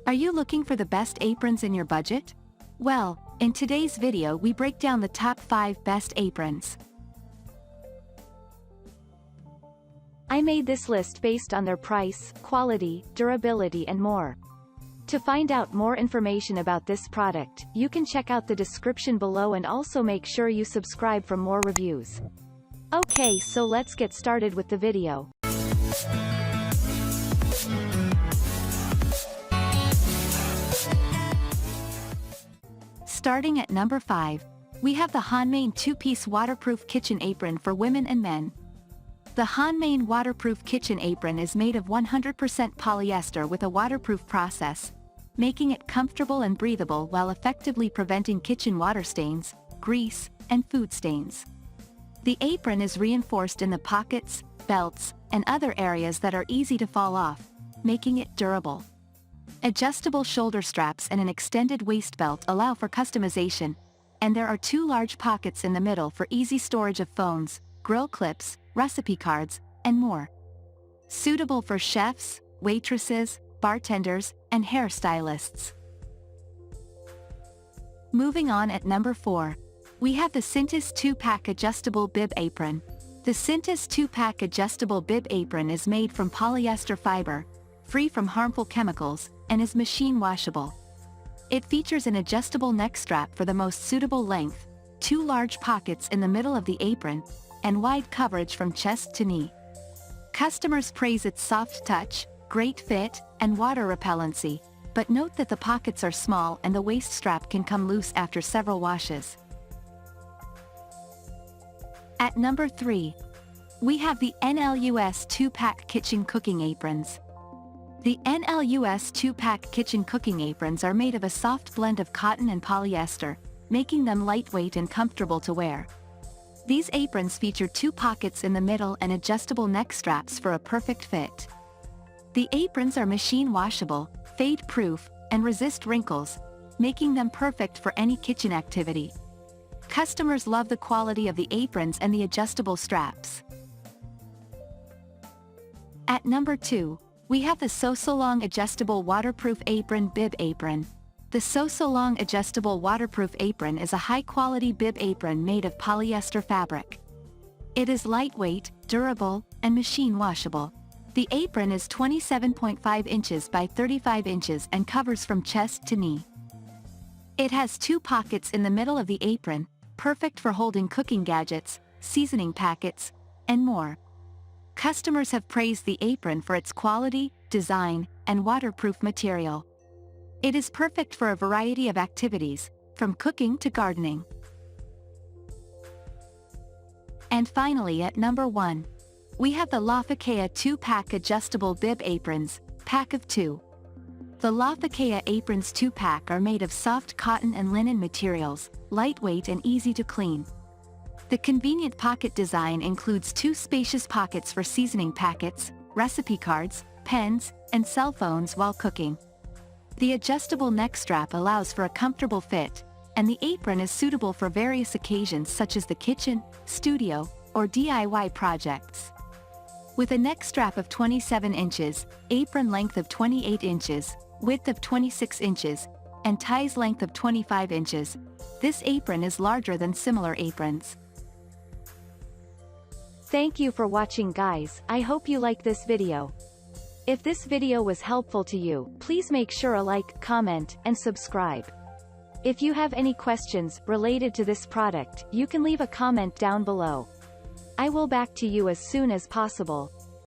Are you looking for the best aprons in your budget? Well, in today's video we break down the top 5 best aprons. I made this list based on their price, quality, durability and more. To find out more information about this product, you can check out the description below and also make sure you subscribe for more reviews. Okay, so let's get started with the video. Starting at number 5, we have the Honmein 2-piece waterproof kitchen apron for women and men. The Honmein waterproof kitchen apron is made of 100% polyester with a waterproof process, making it comfortable and breathable while effectively preventing kitchen water stains, grease, and food stains. The apron is reinforced in the pockets, belts, and other areas that are easy to fall off, making it durable. Adjustable shoulder straps and an extended waist belt allow for customization, and there are 2 large pockets in the middle for easy storage of phones, grill clips, recipe cards, and more. Suitable for chefs, waitresses, bartenders, and hairstylists. Moving on at number 4, we have the Syntus 2-pack adjustable bib apron. The Syntus 2-pack adjustable bib apron is made from polyester fiber, free from harmful chemicals, and is machine washable. It features an adjustable neck strap for the most suitable length, 2 large pockets in the middle of the apron, and wide coverage from chest to knee. Customers praise its soft touch, great fit, and water repellency, but note that the pockets are small and the waist strap can come loose after several washes. At number 3, we have the NLUS 2-pack kitchen cooking aprons. The NLUS 2-pack kitchen cooking aprons are made of a soft blend of cotton and polyester, making them lightweight and comfortable to wear. These aprons feature 2 pockets in the middle and adjustable neck straps for a perfect fit. The aprons are machine washable, fade-proof, and resist wrinkles, making them perfect for any kitchen activity. Customers love the quality of the aprons and the adjustable straps. At number 2, we have the Sosolong adjustable waterproof apron bib apron. The Sosolong adjustable waterproof apron is a high-quality bib apron made of polyester fabric. It is lightweight, durable, and machine washable. The apron is 27.5 inches by 35 inches and covers from chest to knee. It has 2 pockets in the middle of the apron, perfect for holding cooking gadgets, seasoning packets, and more. Customers have praised the apron for its quality, design, and waterproof material. It is perfect for a variety of activities, from cooking to gardening. And finally at number 1, we have the Lofekea 2-pack adjustable bib aprons, pack of 2. The Lofekea Aprons 2-pack are made of soft cotton and linen materials, lightweight and easy to clean. The convenient pocket design includes 2 spacious pockets for seasoning packets, recipe cards, pens, and cell phones while cooking. The adjustable neck strap allows for a comfortable fit, and the apron is suitable for various occasions such as the kitchen, studio, or DIY projects. With a neck strap of 27 inches, apron length of 28 inches, width of 26 inches, and ties length of 25 inches, this apron is larger than similar aprons. Thank you for watching, guys. I hope you like this video. If this video was helpful to you, please make sure a like, comment, and subscribe. If you have any questions related to this product, you can leave a comment down below. I will back to you as soon as possible.